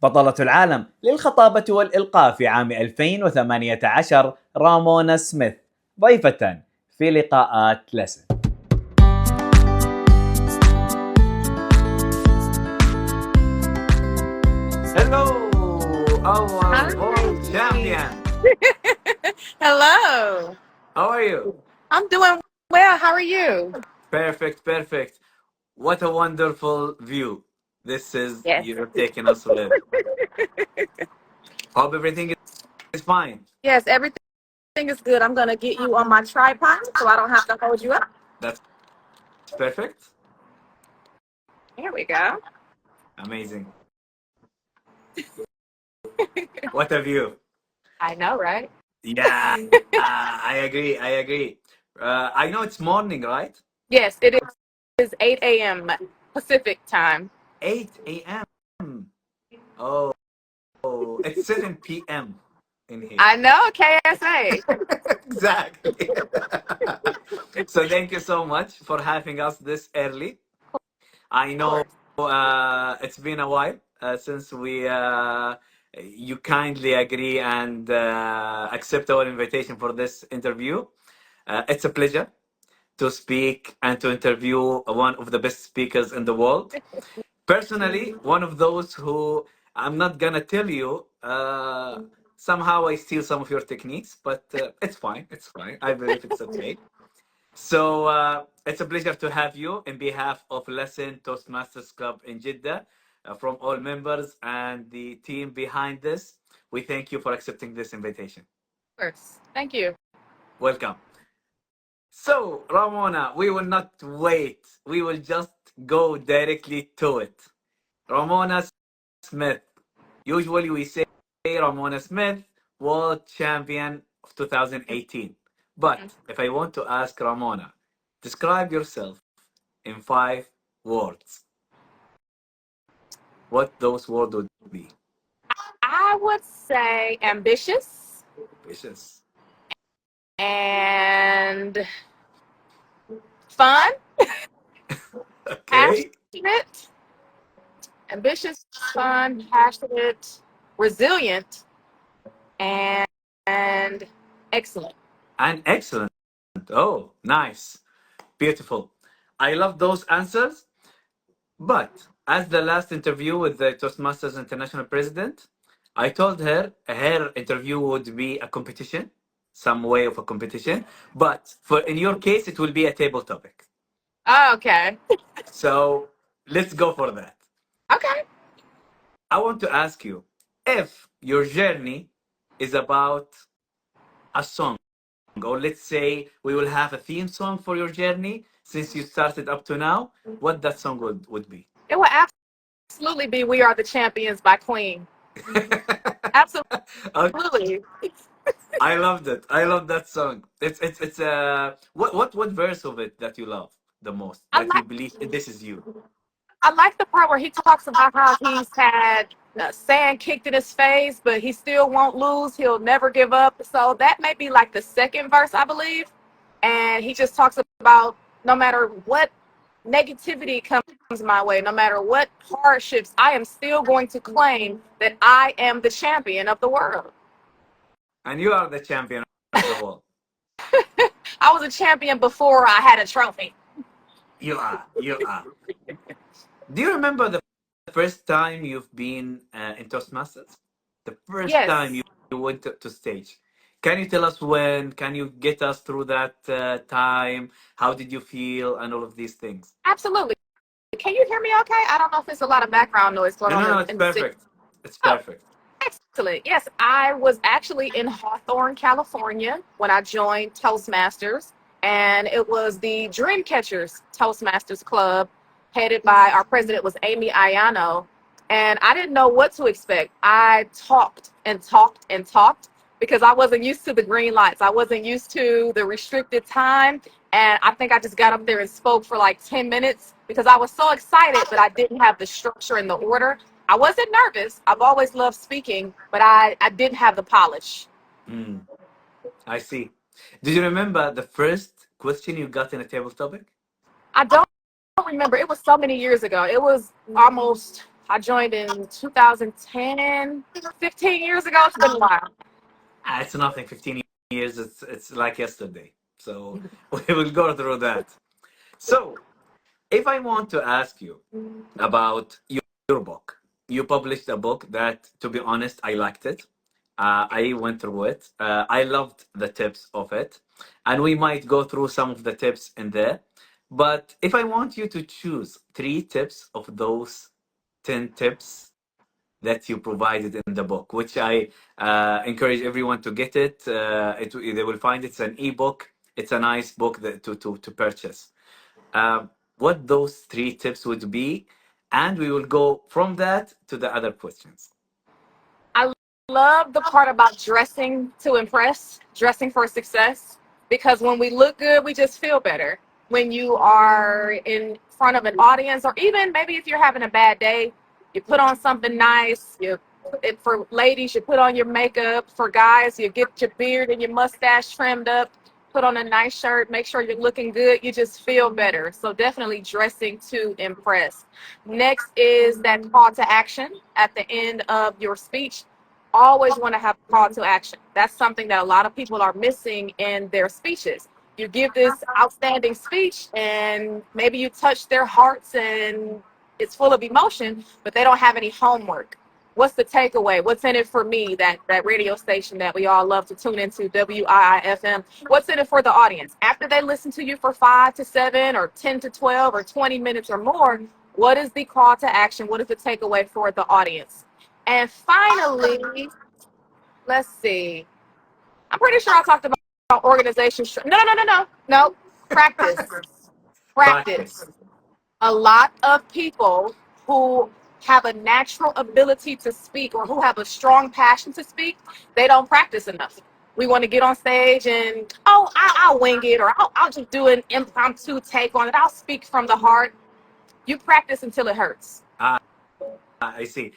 بطلة العالم للخطابة والإلقاء في عام 2018 رامونا سميث ضيفة في لقاءات لسن. Hello, our world champion. Hello. How are you? I'm doing well. How are you? Perfect. What a wonderful view. This is Yes. you're taking us with. Hope everything is fine. Yes, everything is good. I'm going to get you on my tripod so I don't have to hold you up. That's perfect. Here we go. Amazing. What a view. I know, right? Yeah, I agree. I know it's morning, right? Yes, it is 8 a.m. Pacific time. 8 a.m. Oh, it's 7 p.m. in here. I know, KSA. Exactly. So thank you so much for having us this early. I know it's been a while since you kindly agree and accept our invitation for this interview. It's a pleasure to speak and to interview one of the best speakers in the world. Personally, one of those who I'm not gonna tell you. Somehow I steal some of your techniques, but it's fine. I believe it's okay. So it's a pleasure to have you in behalf of Lasin Toastmasters Club in Jeddah, from all members and the team behind this. We thank you for accepting this invitation. Of course. Thank you. Welcome. So, Ramona, we will not wait. We will just go directly to it. Ramona Smith. Usually we say Ramona Smith, world champion of 2018. But if I want to ask Ramona, describe yourself in 5 words, what those words would be? I would say ambitious Ambitious. and fun, Okay. passionate, ambitious, fun, passionate, resilient, and excellent. And excellent. Oh, nice. Beautiful. I love those answers. But as the last interview with the Toastmasters International President, I told her her interview would be a competition, some way of a competition. But in your case, it will be a table topic. Oh, okay. So let's go for that. Okay. I want to ask you if your journey is about a song, or let's say we will have a theme song for your journey since you started up to now, what that song would be. It will absolutely be "We Are the Champions" by Queen. Absolutely. Okay. I loved it. I love that song. It's what verse of it that you love the most? That you believe this is you. I like the part where he talks about how he's had sand kicked in his face, but he still won't lose. He'll never give up. So that may be like the second verse, I believe. And he just talks about no matter what negativity comes my way, no matter what hardships, I am still going to claim that I am the champion of the world. And you are the champion of the world. I was a champion before I had a trophy. You are. Do you remember the first time you've been in Toastmasters? The first time you went to stage. Can you tell us when? Can you get us through that time? How did you feel and all of these things? Absolutely. Can you hear me okay? I don't know if it's a lot of background noise going on. No, it's perfect. It's perfect. Excellent. Yes, I was actually in Hawthorne, California when I joined Toastmasters, and it was the Dreamcatchers Toastmasters Club, headed by our president was Amy Ayano, and I didn't know what to expect. I talked because I wasn't used to the green lights. I wasn't used to the restricted time, and I think I just got up there and spoke for like 10 minutes because I was so excited, but I didn't have the structure and the order. I wasn't nervous. I've always loved speaking, but I didn't have the polish. I see. Do you remember the first question you got in a table topic? I don't remember. It was so many years ago. It was almost I joined in 2010, 15 years ago. It's been a while. It's nothing. 15 years. It's like yesterday. So we will go through that. So if I want to ask you about your book, you published a book that, to be honest, I liked it. I went through it. I loved the tips of it, and we might go through some of the tips in there. But if I want you to choose 3 tips of those 10 tips that you provided in the book, which I encourage everyone to get it. They will find it's an ebook. It's a nice book to purchase. What those 3 tips would be, and we will go from that to the other questions. I love the part about dressing to impress, dressing for success, because when we look good, we just feel better. When you are in front of an audience, or even maybe if you're having a bad day, you put on something nice. For ladies, you put on your makeup. For guys, you get your beard and your mustache trimmed up, put on a nice shirt, make sure you're looking good. You just feel better. So definitely dressing to impress. Next is that call to action at the end of your speech. Always want to have a call to action. That's something that a lot of people are missing in their speeches. You give this outstanding speech and maybe you touch their hearts and it's full of emotion, but they don't have any homework. What's the takeaway? What's in it for me? That radio station that we all love to tune into, WIIFM. What's in it for the audience? After they listen to you for 5 to 7 or 10 to 12 or 20 minutes or more, what is the call to action? What is the takeaway for the audience? And finally, let's see. I'm pretty sure I talked about organization. No. Practice. Practice. Practice. A lot of people who have a natural ability to speak or who have a strong passion to speak, they don't practice enough. We want to get on stage and, I'll wing it, or I'll just do an impromptu take on it. I'll speak from the heart. You practice until it hurts. I see.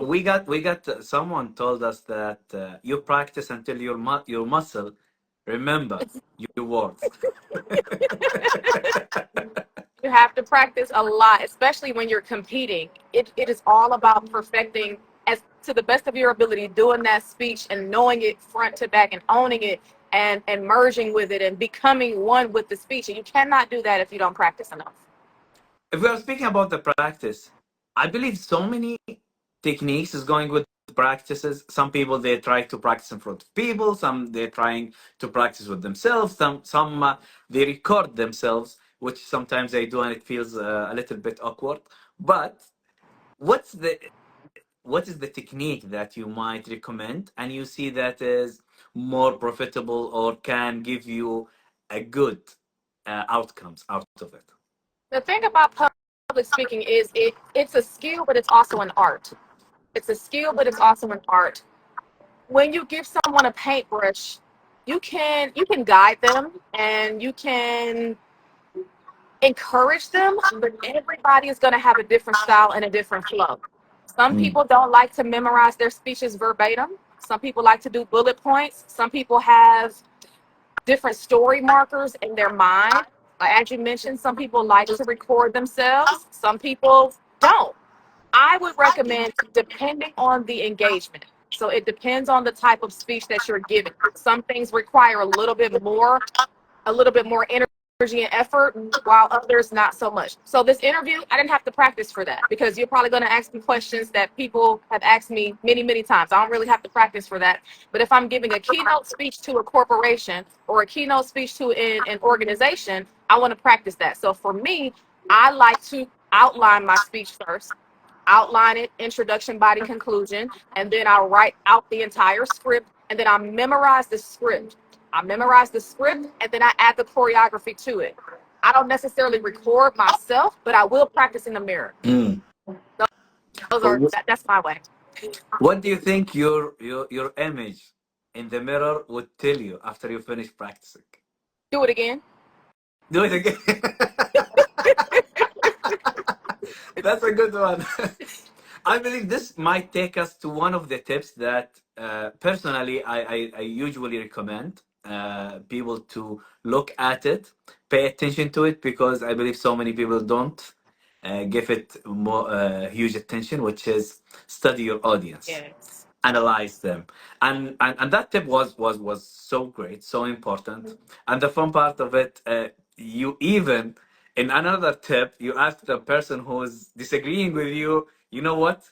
We got someone told us that you practice until your muscle remember your words. You have to practice a lot, especially when you're competing. It is all about perfecting as to the best of your ability, doing that speech and knowing it front to back and owning it and merging with it and becoming one with the speech. And you cannot do that if you don't practice enough. If we are speaking about the practice, I believe so many techniques is going with practices. Some people they try to practice in front of people. Some they're trying to practice with themselves. Some they record themselves, which sometimes they do, and it feels a little bit awkward. But what's the what is the technique that you might recommend, and you see that is more profitable or can give you a good outcomes out of it? The thing about public speaking is it's a skill, but it's also an art. It's a skill, but it's also an art. When you give someone a paintbrush, you can guide them and you can encourage them, but everybody is going to have a different style and a different flow. Some Mm. people don't like to memorize their speeches verbatim. Some people like to do bullet points. Some people have different story markers in their mind. As you mentioned, some people like to record themselves. Some people don't. I would recommend, depending on the engagement. So it depends on the type of speech that you're giving. Some things require a little bit more energy and effort, while others not so much. So this interview, I didn't have to practice for that because you're probably going to ask me questions that people have asked me many, many times. I don't really have to practice for that. But if I'm giving a keynote speech to a corporation or a keynote speech to an organization, I want to practice that. So for me, I like to outline my speech first, outline it, introduction, body, conclusion, and then I write out the entire script, and then I memorize the script. I memorize the script, and then I add the choreography to it. I don't necessarily record myself, but I will practice in the mirror. Mm. That's my way. What do you think your image in the mirror would tell you after you finish practicing? Do it again. Do it again. That's a good one. I believe this might take us to one of the tips that personally I usually recommend people to look at it, pay attention to it, because I believe so many people don't. give it more huge attention, which is study your audience, Yes. analyze them, and that tip was so great, so important. And the fun part of it, you even in another tip, you ask the person who's disagreeing with you, you know what?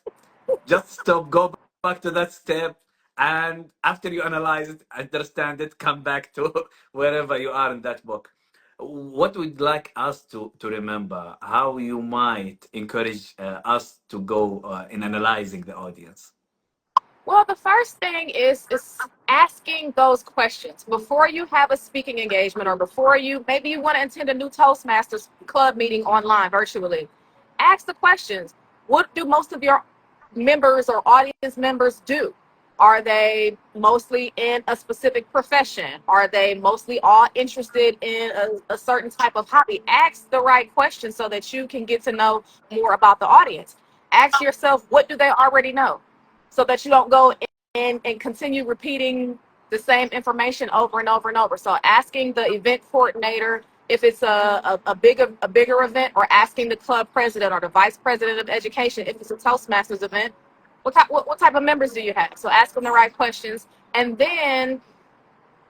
Just stop, go back to that step, and after you analyze it, understand it, come back to wherever you are in that book. What would like us to remember? How you might encourage us to go in analyzing the audience? Well, the first thing is asking those questions before you have a speaking engagement, or before maybe you want to attend a new Toastmasters Club meeting online virtually. Ask the questions. What do most of your members or audience members do? Are they mostly in a specific profession? Are they mostly all interested in a certain type of hobby? Ask the right questions so that you can get to know more about the audience. Ask yourself, what do they already know? So that you don't go in and continue repeating the same information over and over and over. So asking the event coordinator if it's a bigger event, or asking the club president or the vice president of education if it's a Toastmasters event, what type of members do you have? So ask them the right questions. And then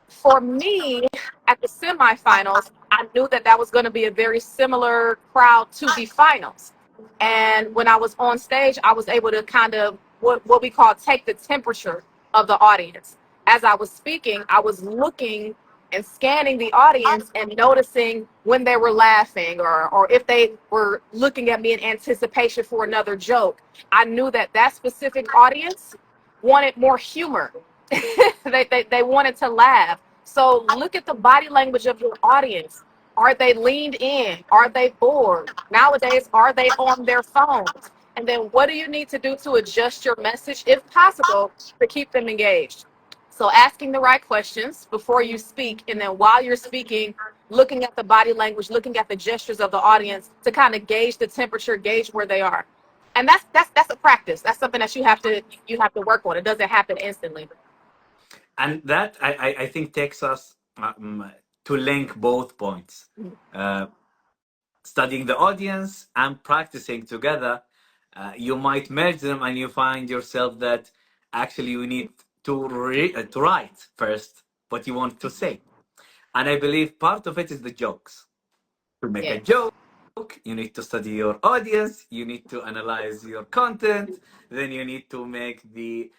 for me, at the semifinals, I knew that was going to be a very similar crowd to the finals. And when I was on stage, I was able to kind of what we call take the temperature of the audience. As I was speaking, I was looking and scanning the audience and noticing when they were laughing, or if they were looking at me in anticipation for another joke. I knew that specific audience wanted more humor. They wanted to laugh. So look at the body language of your audience. Are they leaned in? Are they bored? Nowadays, are they on their phones? And then what do you need to do to adjust your message, if possible, to keep them engaged? So asking the right questions before you speak, and then while you're speaking, looking at the body language, looking at the gestures of the audience to kind of gauge the temperature, gauge where they are. And that's a practice. That's something that you have to work on. It doesn't happen instantly. And that I think takes us to link both points. Uh, Studying the audience and practicing together, you might merge them and you find yourself that actually you need to write first what you want to say. And I believe part of it is the jokes. To make a Yes. joke, you need to study your audience, you need to analyze your content, then you need to make the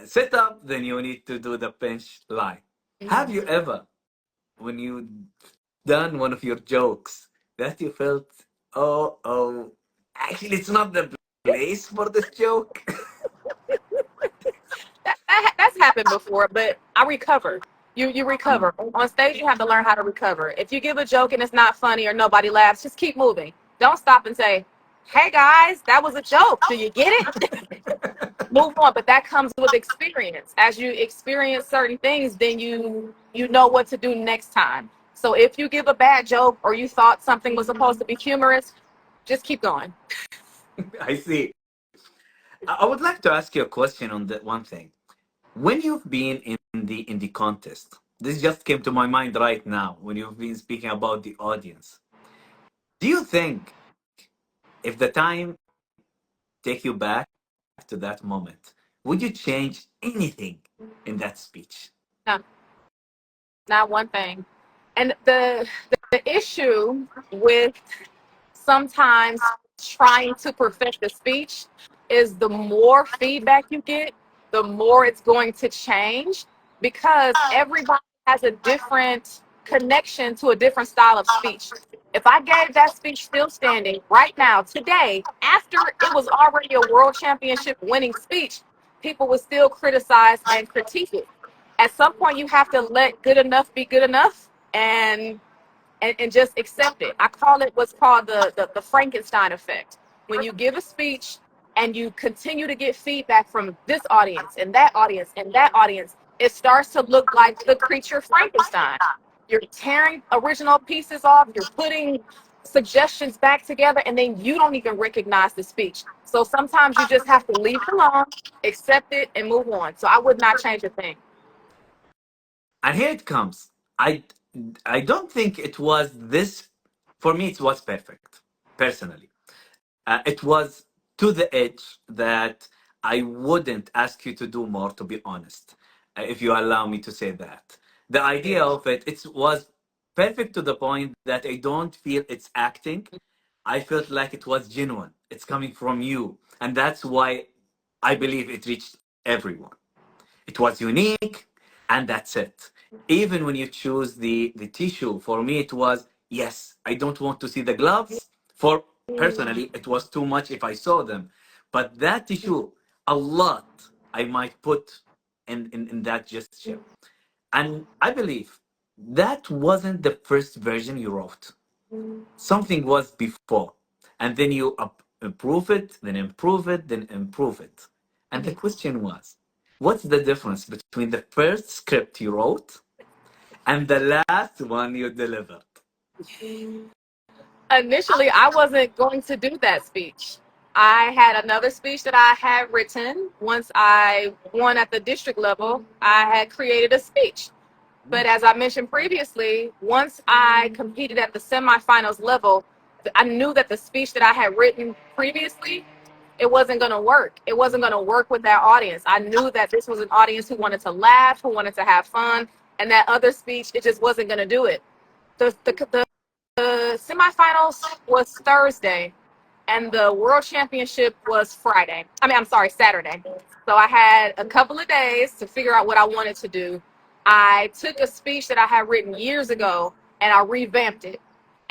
setup, then you need to do the pinch line. Have you ever, when you done one of your jokes, that you felt, oh, actually, it's not the place for this joke? That's happened before, but I recover. You recover. On stage, you have to learn how to recover. If you give a joke and it's not funny or nobody laughs, just keep moving. Don't stop and say, "Hey guys, that was a joke. Do you get it?" Move on. But that comes with experience. As you experience certain things, then you know what to do next time. So if you give a bad joke, or you thought something was supposed to be humorous, just keep going. I see. I would like to ask you a question on that one thing. When you've been in the contest, this just came to my mind right now when you've been speaking about the audience. Do you think if the time take you back to that moment, would you change anything in that speech? No, not one thing. And the issue with sometimes trying to perfect the speech is the more feedback you get, the more it's going to change, because everybody has a different connection to a different style of speech. If I gave that speech still standing right now, today, after it was already a world championship winning speech, people would still criticize and critique it. At some point, you have to let good enough be good enough, and just accept it. I call it what's called the Frankenstein effect. When you give a speech and you continue to get feedback from this audience and that audience and that audience, it starts to look like the creature Frankenstein. You're tearing original pieces off, you're putting suggestions back together, and then you don't even recognize the speech. So sometimes you just have to leave it alone, accept it, and move on. So I would not change a thing. And here it comes. I don't think it was this. For me, it was perfect, personally. it was to the edge that I wouldn't ask you to do more, to be honest, if you allow me to say that. The idea of it, it was perfect to the point that I don't feel it's acting. I felt like it was genuine. It's coming from you. And that's why I believe it reached everyone. It was unique, and that's it. Even when you choose the tissue, for me it was yes. I don't want to see the gloves. For personally, it was too much if I saw them, but that tissue, a lot I might put in that gesture, and I believe that wasn't the first version you wrote. Something was before, and then you improve it, then improve it, then improve it. And the question was, what's the difference between the first script you wrote and the last one you delivered? Initially, I wasn't going to do that speech. I had another speech that I had written. Once I won at the district level, I had created a speech. But as I mentioned previously, once I competed at the semifinals level, I knew that the speech that I had written previously, it wasn't going to work. It wasn't going to work with that audience. I knew that this was an audience who wanted to laugh, who wanted to have fun, and that other speech, it just wasn't going to do it. The semifinals was Thursday, and the world championship was Friday. I'm sorry, Saturday. So I had a couple of days to figure out what I wanted to do. I took a speech that I had written years ago and I revamped it.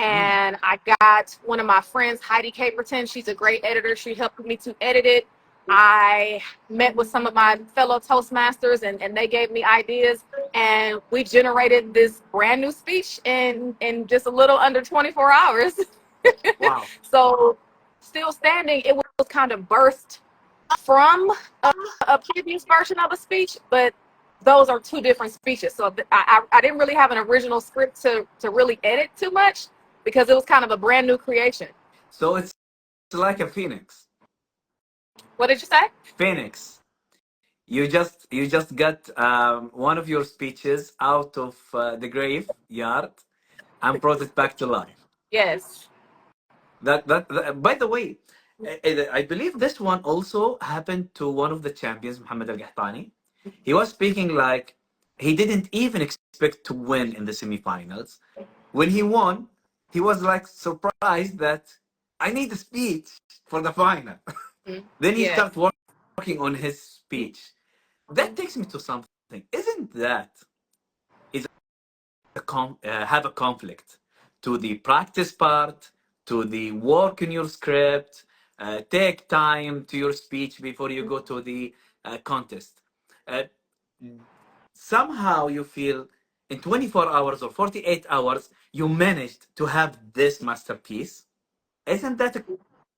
And I got one of my friends, Heidi Caperton. She's a great editor. She helped me to edit it. I met with some of my fellow Toastmasters and they gave me ideas. And we generated this brand new speech in just a little under 24 hours. Wow. So Still Standing, it was kind of birthed from a previous version of a speech, but those are two different speeches. So I didn't really have an original script to really edit too much because it was kind of a brand new creation. So it's like a phoenix. What did you say? Phoenix. You just got one of your speeches out of the graveyard and brought it back to life. Yes. That by the way, I believe this one also happened to one of the champions, Muhammad Al Qahtani. He was speaking like he didn't even expect to win in the semifinals. When he won, he was like surprised that I need a speech for the final. Then he Yes. started working on his speech. That takes me to something. Isn't that is have a conflict to the practice part, to the work in your script, take time to your speech before you go to the contest. Uh, Somehow you feel in 24 hours or 48 hours you managed to have this masterpiece. Isn't that a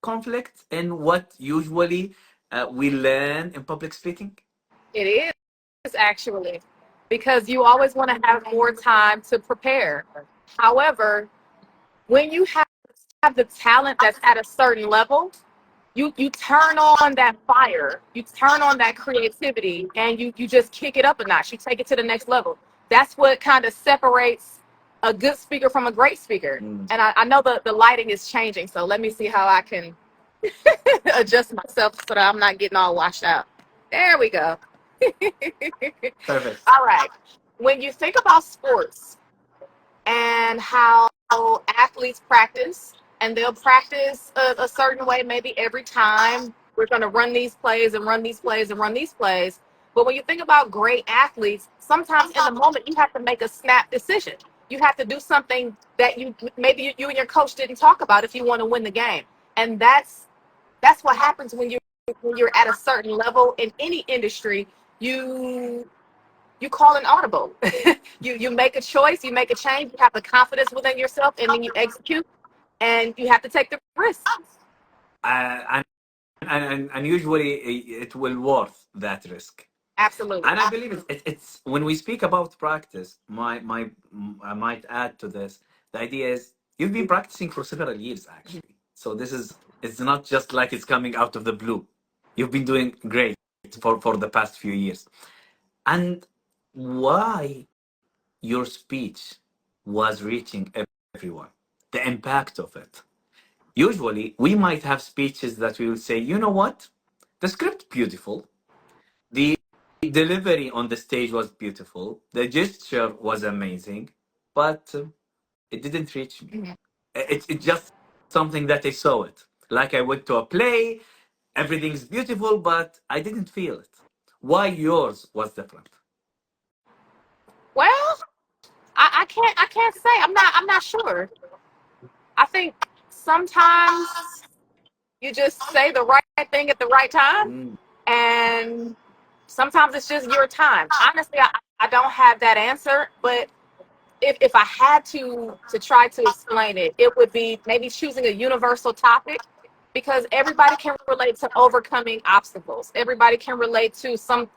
conflict in what usually we learn in public speaking? It is actually, because you always want to have more time to prepare. However, when you have the talent that's at a certain level, you turn on that fire, you turn on that creativity, and you just kick it up a notch. You take it to the next level. That's what kind of separates a good speaker from a great speaker. And I know the lighting is changing, so let me see how I can adjust myself so that I'm not getting all washed out. There we go. Perfect. All right. When you think about sports and how athletes practice, and they'll practice a certain way maybe every time we're going to run these plays and run these plays and run these plays. But when you think about great athletes, sometimes in the moment you have to make a snap decision. You have to do something that you and your coach didn't talk about if you want to win the game. And that's what happens when you're at a certain level in any industry. You call an audible. you make a choice, you make a change, you have the confidence within yourself, and then you execute, and you have to take the risk. Uh, and usually it will worth that risk. Absolutely. And I believe it's when we speak about practice, my I might add to this. The idea is you've been practicing for several years actually. So this is it's not just like it's coming out of the blue. You've been doing great for the past few years. And why your speech was reaching everyone, the impact of it. usually we might have speeches that we will say, you know what? The script beautiful. The delivery on the stage was beautiful. The gesture was amazing, but it didn't reach me. Mhm. It's just something that I saw it. Like I went to a play, everything's beautiful, but I didn't feel it. Why yours was different? Well, I can't say. I'm not sure. I think sometimes you just say the right thing at the right time, Mm. and sometimes it's just your time. Honestly, I don't have that answer, but if I had to try to explain it, it would be maybe choosing a universal topic, because everybody can relate to overcoming obstacles. Everybody can relate to some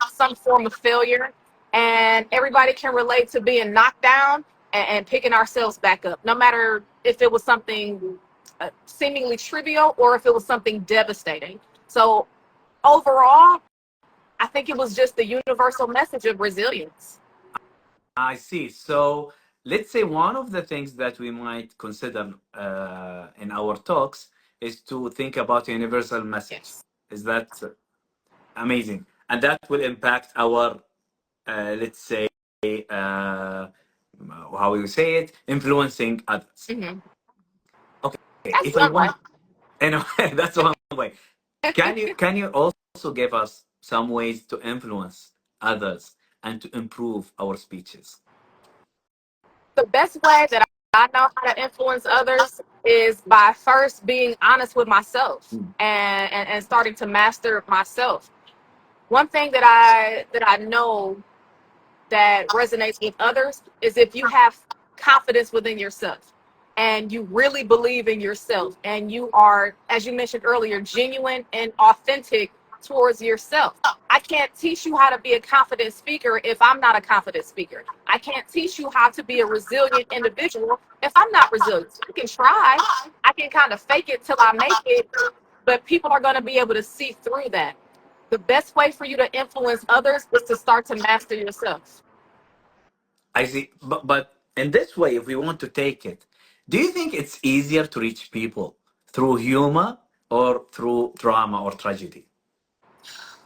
form of failure, and everybody can relate to being knocked down and picking ourselves back up, no matter if it was something seemingly trivial or if it was something devastating. So overall, I think it was just the universal message of resilience. I see. So let's say one of the things that we might consider in our talks is to think about a universal message. Yes. Is that amazing? And that will impact our, let's say, uh, how you say it, influencing others. Hmm. Okay, That's if I one way. want, anyway, that's one way. Can you also give us some ways to influence others and to improve our speeches? The best way that I know how to influence others is by first being honest with myself Mm. and starting to master myself. One thing that I know that resonates with others is if you have confidence within yourself and you really believe in yourself and you are, as you mentioned earlier, genuine and authentic towards yourself. I can't teach you how to be a confident speaker if I'm not a confident speaker. I can't teach you how to be a resilient individual if I'm not resilient. I can try, I can kind of fake it till I make it, but people are going to be able to see through that. The best way for you to influence others is to start to master yourself. I see. But in this way, if we want to take it, do you think it's easier to reach people through humor or through drama or tragedy?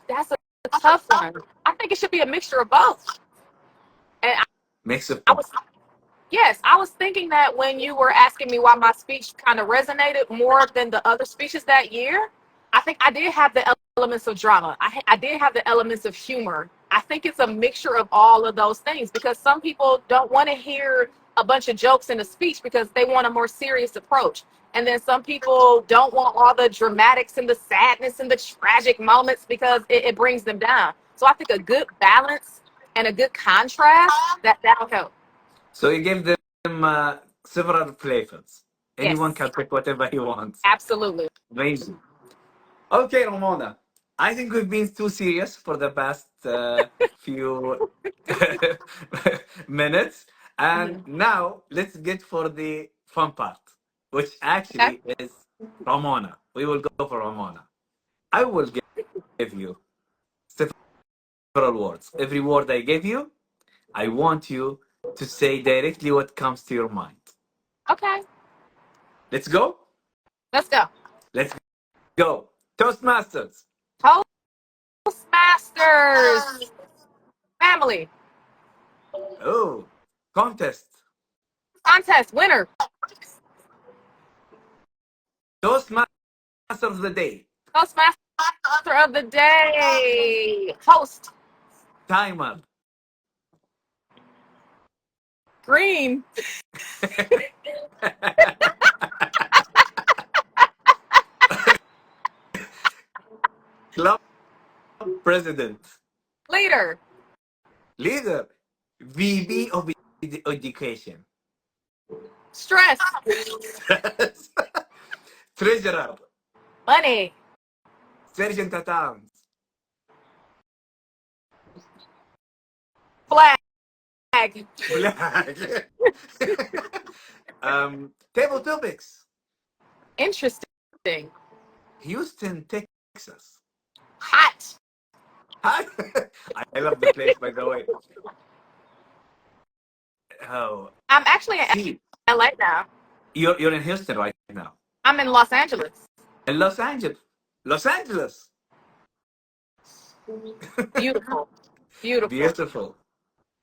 That's a tough one. I think it should be a mixture of both. And Mix of I both. was, yes, I was thinking that when you were asking me why my speech kind of resonated more than the other speeches that year. I think I did have the elements of drama. I did have the elements of humor. I think it's a mixture of all of those things, because some people don't want to hear a bunch of jokes in a speech because they want a more serious approach. And then some people don't want all the dramatics and the sadness and the tragic moments because it brings them down. So I think a good balance and a good contrast, that'll help. So you give them several flavors. Anyone Yes, can pick whatever he wants. absolutely. Amazing. Okay, Ramona. I think we've been too serious for the past few minutes. And Mhm. now let's get for the fun part, which Okay. actually is Ramona. We will go for Ramona. I will give you several words. Every word I give you, I want you to say directly what comes to your mind. Okay. Let's go. Let's go. Let's go. Toastmasters. Toastmasters family Oh, contest. contest winner. Toastmaster of the day. Toastmaster of the day. Host Timer. green. Club president. Leader. Leader. VP of education. Stress. Treasurer. Money. Sergeant at arms. Flag. Black. Table topics. Interesting. Houston, Texas. Hot. Hi. I love the place, by the way. Oh, I'm actually in see, LA now. you're in Houston right now. I'm in Los Angeles. In Los Angeles. Los Angeles. Beautiful. Beautiful. Beautiful.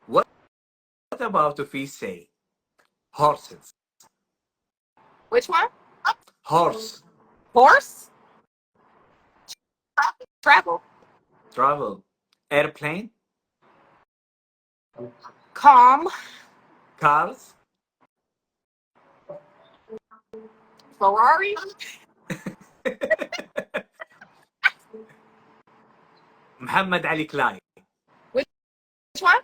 What about if we say horses? Which one? Horse. Horse? Travel. Travel. Airplane. Calm. Cars. Ferrari. Muhammad Ali Clay. Which one?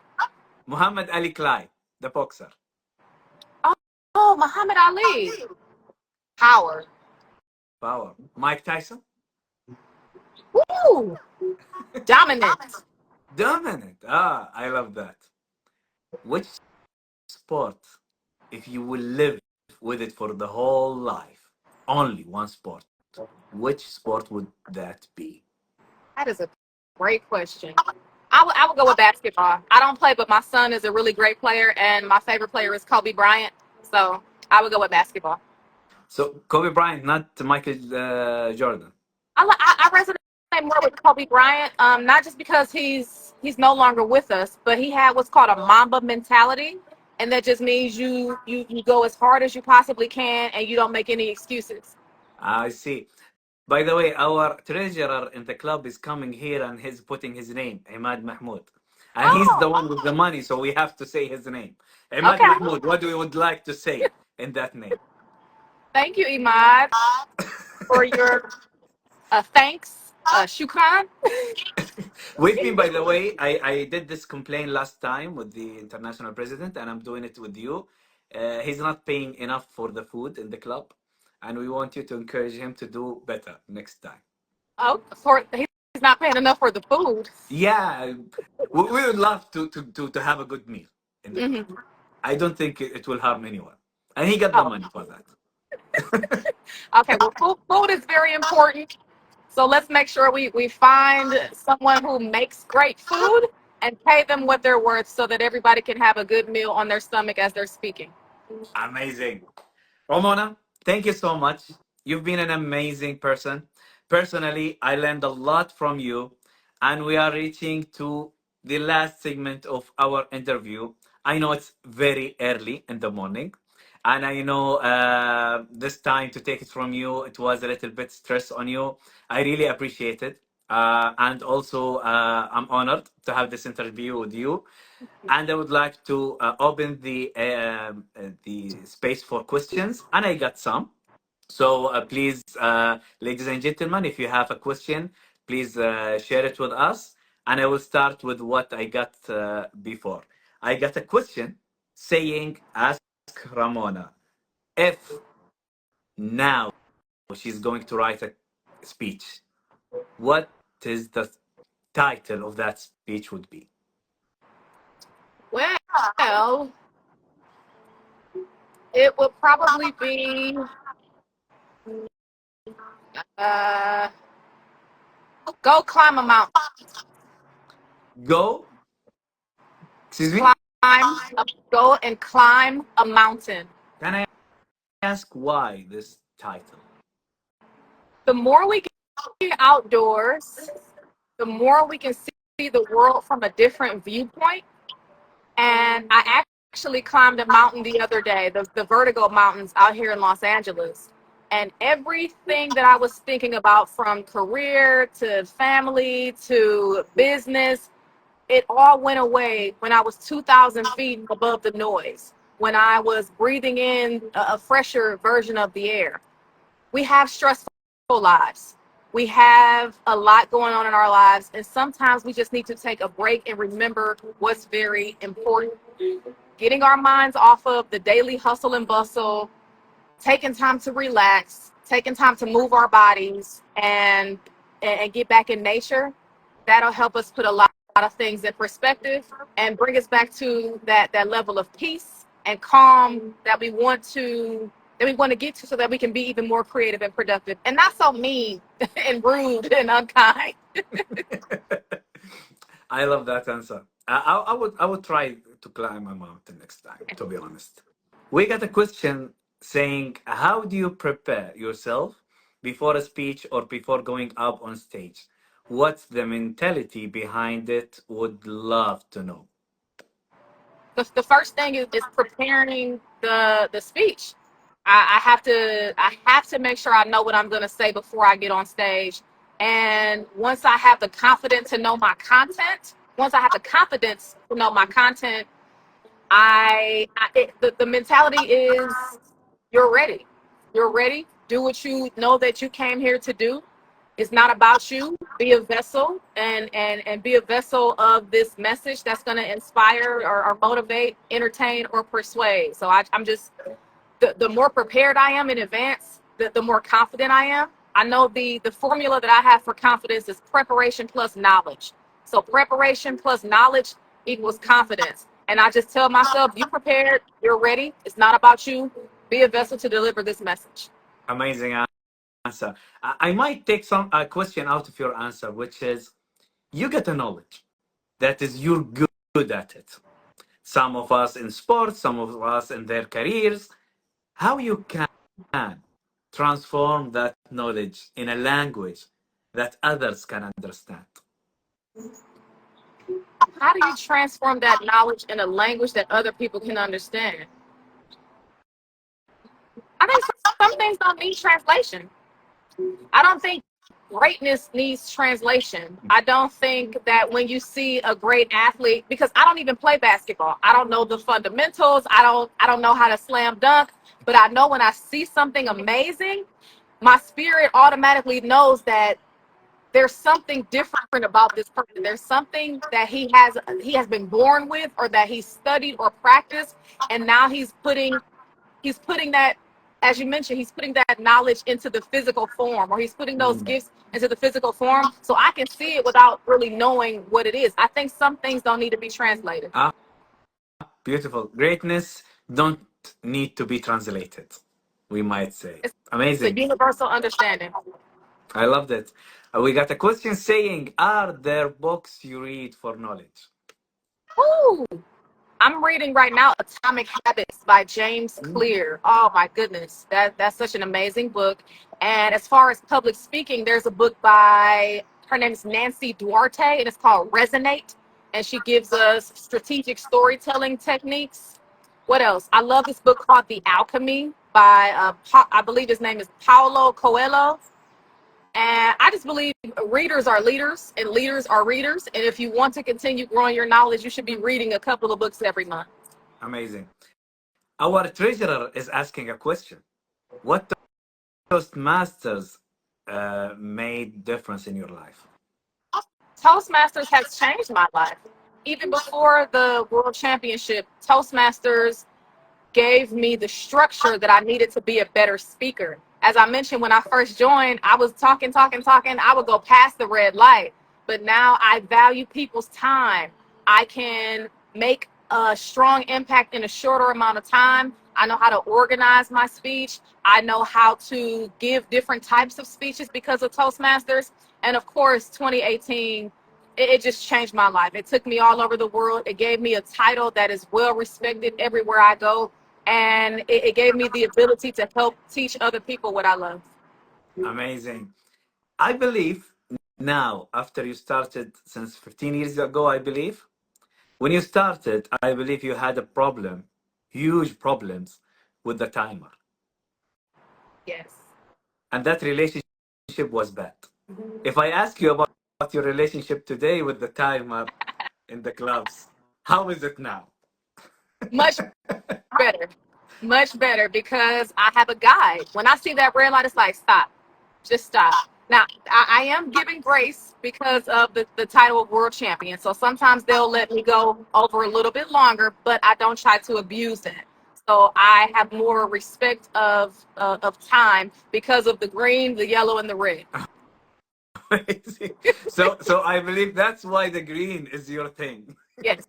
Muhammad Ali Clay, the boxer. Oh, Muhammad Ali. Power. Power. Mike Tyson. Woo! Dominant. Dominant. Ah, I love that. Which sport, if you will live with it for the whole life, only one sport, which sport would that be? That is a great question. I would go with basketball. I don't play, but my son is a really great player, and my favorite player is Kobe Bryant. So I would go with basketball. So Kobe Bryant, not Michael Jordan. I resonate more with Kobe Bryant, not just because he's no longer with us, but he had what's called a Mamba mentality, and that just means you go as hard as you possibly can, and you don't make any excuses. I see. By the way, our treasurer in the club is coming here and he's putting his name, Imad Mahmoud. And he's the one with the money, so we have to say his name. Imad Okay. Mahmoud, what do you would like to say in that name? Thank you, Imad, for your thanks, shukran. With me, by the way, I did this complaint last time with the international president, and I'm doing it with you. He's not paying enough for the food in the club, and we want you to encourage him to do better next time. Oh, he's not paying enough for the food. Yeah, we would love to have a good meal in the club. I don't think it will harm anyone, and he got the money for that. Okay, well, food is very important. So let's make sure we find someone who makes great food and pay them what they're worth so that everybody can have a good meal on their stomach as they're speaking. Amazing. Ramona, thank you so much. You've been an amazing person. Personally, I learned a lot from you, and we are reaching to the last segment of our interview. I know it's very early in the morning, and I know this time to take it from you, it was a little bit stress on you. I really appreciate it. And also, I'm honored to have this interview with you. And I would like to open the space for questions, and I got some. So please, ladies and gentlemen, if you have a question, please share it with us. And I will start with what I got before. I got a question saying, ask Ramona if now she's going to write a speech, what is the title of that speech would be? Well, it would probably be go climb a mountain. Go. Excuse me. Go and climb a mountain. Can I ask why this title? The more we get outdoors, the more we can see the world from a different viewpoint. And I actually climbed a mountain the other day, the Vertigo Mountains out here in Los Angeles. And everything that I was thinking about, from career to family to business, it all went away when I was 2,000 feet above the noise, when I was breathing in a fresher version of the air. We have stressful lives. We have a lot going on in our lives, and sometimes we just need to take a break and remember what's very important. Getting our minds off of the daily hustle and bustle, taking time to relax, taking time to move our bodies and get back in nature. That'll help us put a lot of things in perspective and bring us back to that level of peace and calm that we want to get to, so that we can be even more creative and productive and not so mean and rude and unkind. I love that answer. I would try to climb a mountain next time, to be honest. We got a question saying, how do you prepare yourself before a speech or before going up on stage? What's the mentality behind it? Would love to know. The first thing is preparing the speech. I have to make sure I know what I'm going to say before I get on stage. And once I have the confidence to know my content, the mentality is you're ready. You're ready. Do what you know that you came here to do. It's not about you. Be a vessel and be a vessel of this message that's going to inspire or motivate, entertain, or persuade. So I'm just, the more prepared I am in advance, the more confident I am. I know the formula that I have for confidence is preparation plus knowledge. So preparation plus knowledge equals confidence. And I just tell myself, you prepared, you're ready. It's not about you. Be a vessel to deliver this message. Amazing answer. I might take some question out of your answer, which is you get a knowledge that is you're good at it. Some of us in sports, some of us in their careers. How you can transform that knowledge in a language that others can understand? How do you transform that knowledge in a language that other people can understand? I think some things don't need translation. I don't think greatness needs translation. I don't think that when you see a great athlete, because I don't even play basketball, I don't know the fundamentals, I don't know how to slam dunk, but I know when I see something amazing, my spirit automatically knows that there's something different about this person. There's something that he has been born with, or that he's studied or practiced, and now he's putting that, as you mentioned, he's putting that knowledge into the physical form, or he's putting those gifts into the physical form, so I can see it without really knowing what it is. I think some things don't need to be translated. Beautiful. Greatness don't need to be translated, we might say. Amazing. It's a universal understanding. I loved it. We got a question saying, are there books you read for knowledge? Ooh, I'm reading right now Atomic Habits by James Clear. Oh my goodness, that's such an amazing book. And as far as public speaking, there's a book by, her name is Nancy Duarte, and it's called Resonate. And she gives us strategic storytelling techniques. What else? I love this book called The Alchemy by, I believe his name is Paulo Coelho. And I just believe readers are leaders and leaders are readers. And if you want to continue growing your knowledge, you should be reading a couple of books every month. Amazing. Our treasurer is asking a question. What Toastmasters made difference in your life? Toastmasters has changed my life. Even before the World Championship, Toastmasters gave me the structure that I needed to be a better speaker. As I mentioned, when I first joined, I was talking. I would go past the red light. But now I value people's time. I can make a strong impact in a shorter amount of time. I know how to organize my speech. I know how to give different types of speeches because of Toastmasters. And of course, 2018, it just changed my life. It took me all over the world. It gave me a title that is well respected everywhere I go. And it gave me the ability to help teach other people what I love. Amazing. I believe now, after you started since 15 years ago, I believe, when you started, I believe you had a problem, huge problems with the timer. Yes. And that relationship was bad. If I ask you about your relationship today with the timer in the clubs, how is it now? Much better. Much better, because I have a guide. When I see that red light, it's like, stop. Just stop. Now, I am giving grace because of the title of world champion. So sometimes they'll let me go over a little bit longer, but I don't try to abuse that. So I have more respect of time because of the green, the yellow, and the red. So I believe that's why the green is your thing. Yes.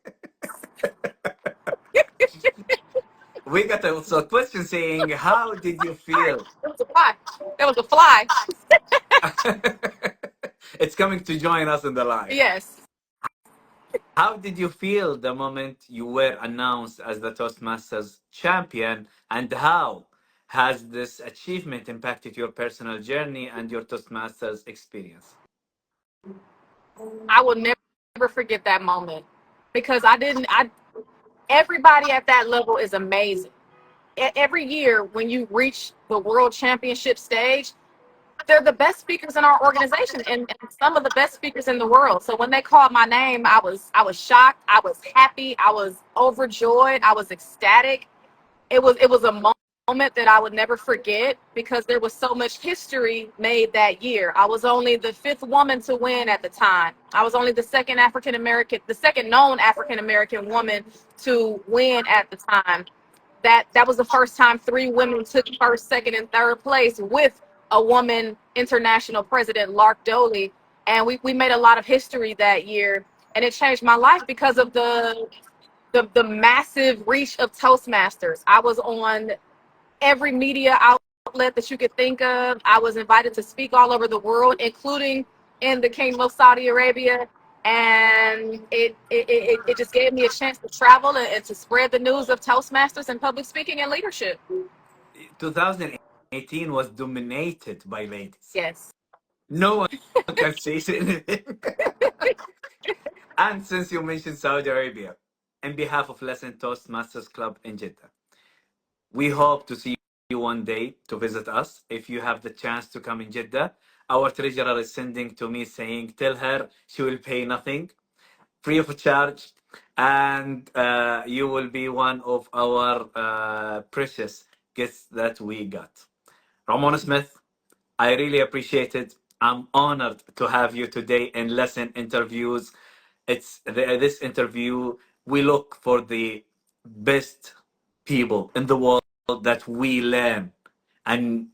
We got also a question saying, how did you feel? There was a fly. There was a fly. It's coming to join us in the live. Yes. How did you feel the moment you were announced as the Toastmasters champion, and how has this achievement impacted your personal journey and your Toastmasters experience? I will never forget that moment because everybody at that level is amazing. Every year when you reach the world championship stage, they're the best speakers in our organization and some of the best speakers in the world. So when they called my name, I was shocked. I was happy. I was overjoyed. I was ecstatic. It was a moment that I would never forget because there was so much history made that year. I was only the 5th woman to win at the time. I was only the second known African American woman to win at the time. That was the first time 3 women took first, second, and third place with a woman international president, Lark Doley. And we made a lot of history that year. And it changed my life because of the massive reach of Toastmasters. I was on every media outlet that you could think of. I was invited to speak all over the world, including in the Kingdom of Saudi Arabia. And it just gave me a chance to travel and to spread the news of Toastmasters and public speaking and leadership. 2018 was dominated by ladies. Yes. No one can say anything. And since you mentioned Saudi Arabia, on behalf of Lasin Toastmasters Club in Jeddah, we hope to see you one day to visit us. If you have the chance to come in Jeddah, our treasurer is sending to me saying, tell her she will pay nothing, free of charge, and you will be one of our precious guests that we got. Ramona Smith, I really appreciate it. I'm honored to have you today in Lasin Interviews. This interview, we look for the best people in the world that we learn and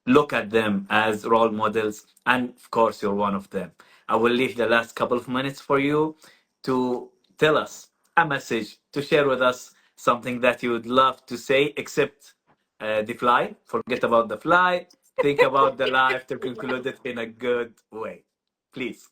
look at them as role models. And of course, you're one of them. I will leave the last couple of minutes for you to tell us a message, to share with us something that you would love to say, except the fly. Forget about the fly. Think about the life to conclude it in a good way. Please.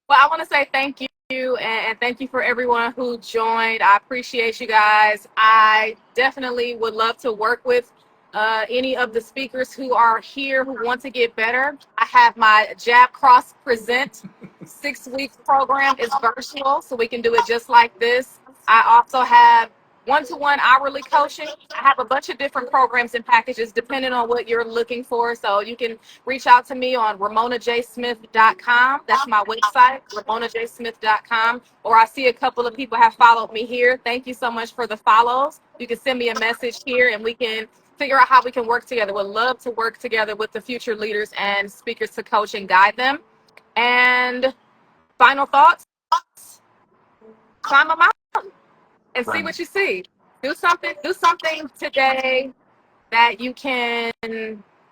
Well, I want to say thank you and thank you for everyone who joined. I appreciate you guys. I definitely would love to work with any of the speakers who are here who want to get better. I have my Jab Cross Present 6-week program. It's virtual, so we can do it just like this. I also have one-to-one hourly coaching. I have a bunch of different programs and packages depending on what you're looking for. So you can reach out to me on RamonaJSmith.com. That's my website, RamonaJSmith.com. Or I see a couple of people have followed me here. Thank you so much for the follows. You can send me a message here and we can figure out how we can work together. We'd love to work together with the future leaders and speakers to coach and guide them. And final thoughts, climb a mountain and see what you see. Do something today that you can,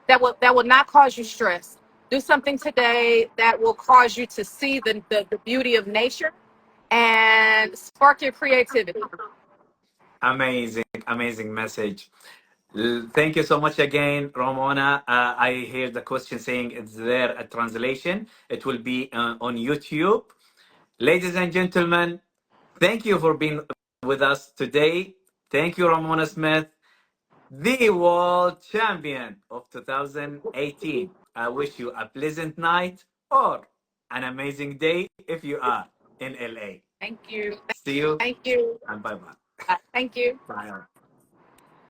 that will not cause you stress. Do something today that will cause you to see the beauty of nature and spark your creativity. Amazing message. Thank you so much again, Ramona. I hear the question saying it's there a translation. It will be on YouTube. Ladies and gentlemen, thank you for being with us today. Thank you, Ramona Smith, the world champion of 2018. I wish you a pleasant night or an amazing day if you are in LA. Thank you. See you Thank you. and bye-bye. Thank you. Bye.